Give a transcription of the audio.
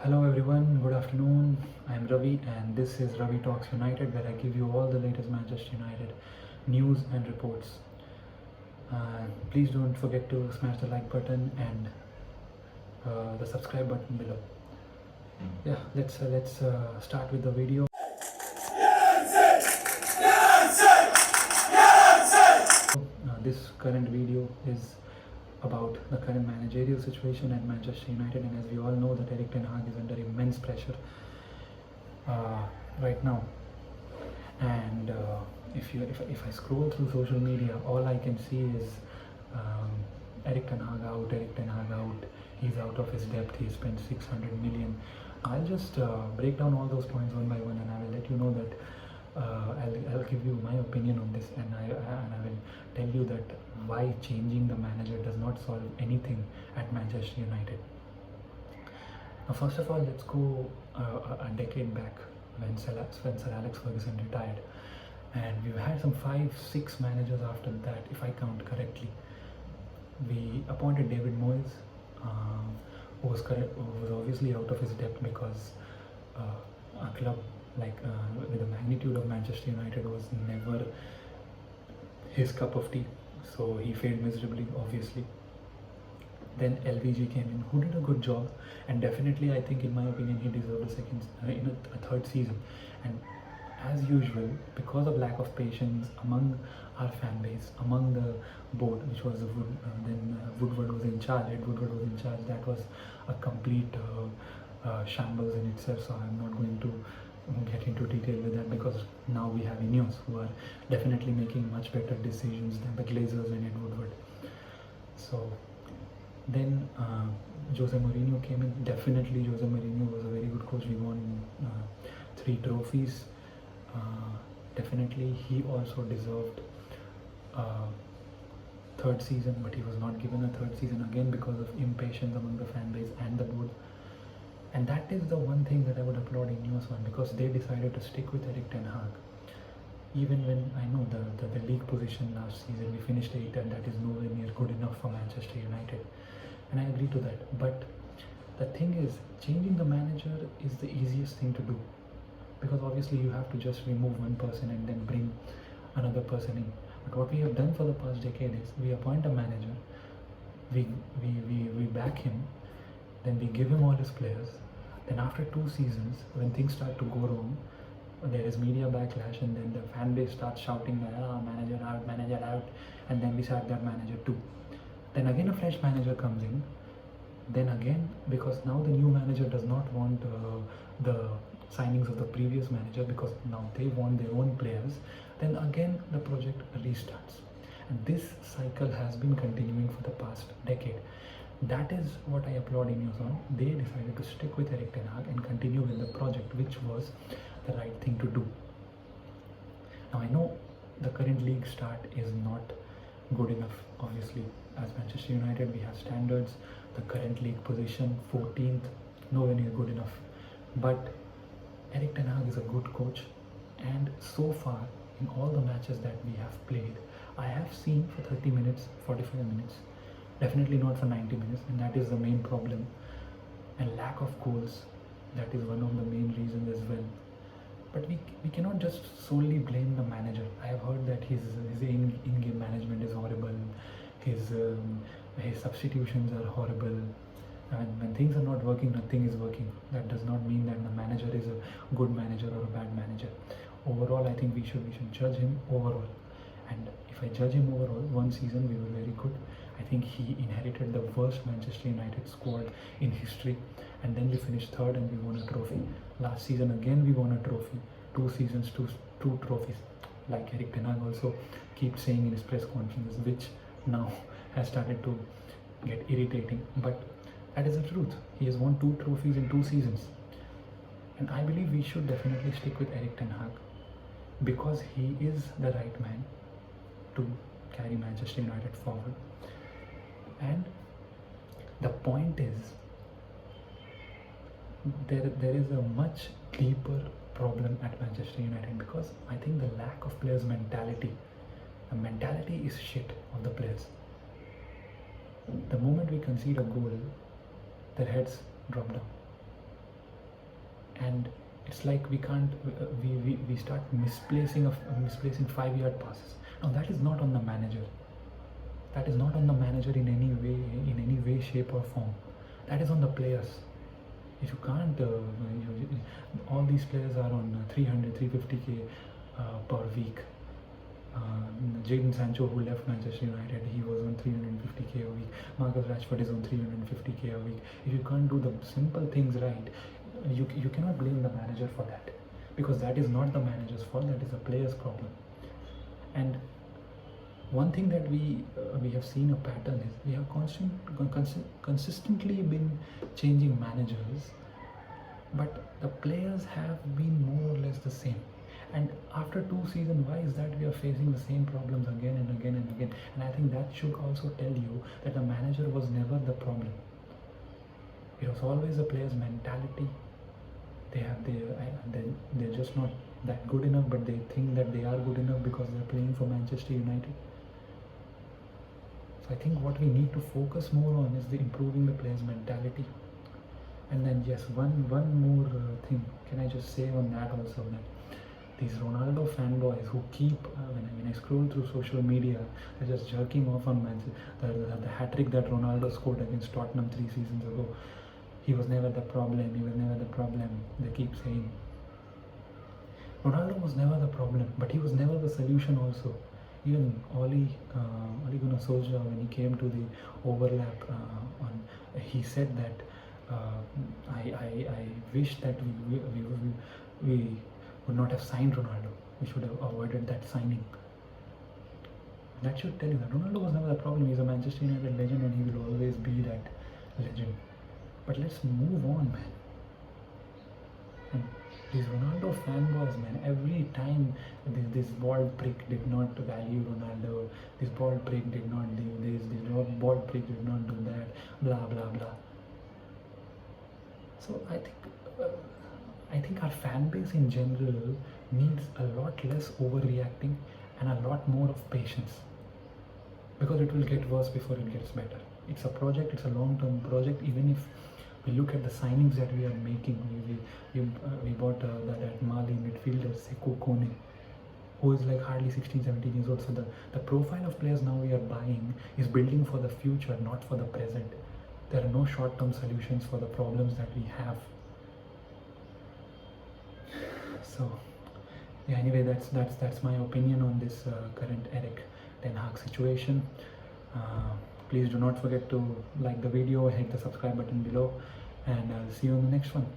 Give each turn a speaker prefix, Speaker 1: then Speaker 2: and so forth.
Speaker 1: Hello everyone, good afternoon. I'm Ravi and this is Ravi Talks United, where I give you all the latest Manchester United news and reports. Please don't forget to smash the like button and the subscribe button below. Yeah, let's start with the video. This current video is about the current managerial situation at Manchester United, and as we all know that Erik Ten Hag is under immense pressure right now. And if I scroll through social media, all I can see is Erik Ten Hag out, he's out of his depth, he spent 600 million. I'll just break down all those points one by one, and I will let you know that I'll give you my opinion on this, and I will tell you that why changing the manager does not solve anything at Manchester United. Now, first of all, let's go a decade back when Sir Alex Ferguson retired, and we've had some 5-6 managers after that, if I count correctly. We appointed David Moyes, who was obviously out of his depth because a club with the magnitude of Manchester United was never his cup of tea, so he failed miserably, obviously. Then LVG came in, who did a good job, and definitely I think, in my opinion, he deserved a third season. And as usual, because of lack of patience among our fan base, among the board, which was Woodward was in charge. Ed Woodward was in charge. That was a complete shambles in itself. So I'm not going to get into detail with that, because now we have Ineos, who are definitely making much better decisions than the Glazers and Ed Woodward. So then Jose Mourinho came in. Definitely Jose Mourinho was a very good coach. We won 3 trophies. Definitely he also deserved third season, but he was not given a third season, again because of impatience among the fan base and the board. And that is the one thing that I would applaud Ineos on, because they decided to stick with Erik Ten Hag. Even when I know the league position last season, we finished 8th, and that is nowhere near good enough for Manchester United. And I agree to that. But the thing is, changing the manager is the easiest thing to do, because obviously you have to just remove one person and then bring another person in. But what we have done for the past decade is, we appoint a manager, we back him, then we give him all his players. Then after 2 seasons, when things start to go wrong, there is media backlash, and then the fan base starts shouting that manager out, and then we sack that manager too. Then again a fresh manager comes in. Then again, because now the new manager does not want the signings of the previous manager, because now they want their own players, then again the project restarts. And this cycle has been continuing for the past decade. That is what I applaud Ineos on. They decided to stick with Erik Ten Hag and continue with the project, which was the right thing to do. Now I know the current league start is not good enough. Obviously, as Manchester United, we have standards. The current league position, 14th, nowhere near good enough. But Erik Ten Hag is a good coach, and so far in all the matches that we have played, I have seen for 30 minutes, 45 minutes, definitely not for 90 minutes, and that is the main problem. And lack of goals, that is one of the main reasons as well. But we cannot just solely blame the manager. I have heard that his in-game management is horrible, his substitutions are horrible, and when things are not working, nothing is working. That does not mean that the manager is a good manager or a bad manager. Overall, I think we should judge him overall. And if I judge him overall, one season we were very good. I think he inherited the worst Manchester United squad in history, and then we finished 3rd and we won a trophy. Last season again we won a trophy. 2 seasons, two trophies, like Erik Ten Hag also keeps saying in his press conferences, which now has started to get irritating. But that is the truth. He has won 2 trophies in 2 seasons. And I believe we should definitely stick with Erik Ten Hag, because he is the right man to carry Manchester United forward. And the point is, there is a much deeper problem at Manchester United, because I think the lack of players' mentality. The mentality is shit of the players. The moment we concede a goal, their heads drop down. and it's like we can't we start misplacing 5-yard passes. Now that is not on the manager. That is not on the manager in any way, shape or form. That is on the players. If you can't, all these players are on 300, 350k per week. Jadon Sancho, who left Manchester United, he was on 350k a week. Marcus Rashford is on 350k a week. If you can't do the simple things right, you cannot blame the manager for that, because that is not the manager's fault. That is the player's problem. And one thing that we have seen a pattern is we have consistently been changing managers, but the players have been more or less the same. And after 2 seasons, why is that we are facing the same problems again and again and again? And I think that should also tell you that the manager was never the problem. It was always the players' mentality. They're just not that good enough, but they think that they are good enough because they're playing for Manchester United. So I think what we need to focus more on is improving the players' mentality. And then yes, one more thing. Can I just say on that also, that these Ronaldo fanboys who keep, when I scroll through social media, they're just jerking off on the hat-trick that Ronaldo scored against Tottenham 3 seasons ago. He was never the problem, he was never the problem, they keep saying. Ronaldo was never the problem, but he was never the solution also. Even Ole Gunnar Solskjaer, when he came to the overlap, he said that I wish that we would not have signed Ronaldo. We should have avoided that signing. That should tell you that Ronaldo was never the problem. He's a Manchester United legend and he will always be that legend. But let's move on, man. And these Ronaldo fanboys, man, every time this bald prick did not value Ronaldo, this bald prick did not do this bald prick did not do that, blah blah blah. So I think our fan base in general needs a lot less overreacting and a lot more of patience, because it will get worse before it gets better. It's a project, it's a long-term project. Even if we look at the signings that we are making, we bought that Mali midfielder Sekou Kone, who is like hardly 16, 17 years old. So the profile of players now we are buying is building for the future, not for the present. There are no short-term solutions for the problems that we have. So yeah, anyway, that's my opinion on this current Erik Ten Hag situation. Please do not forget to like the video, hit the subscribe button below, and I'll see you on the next one.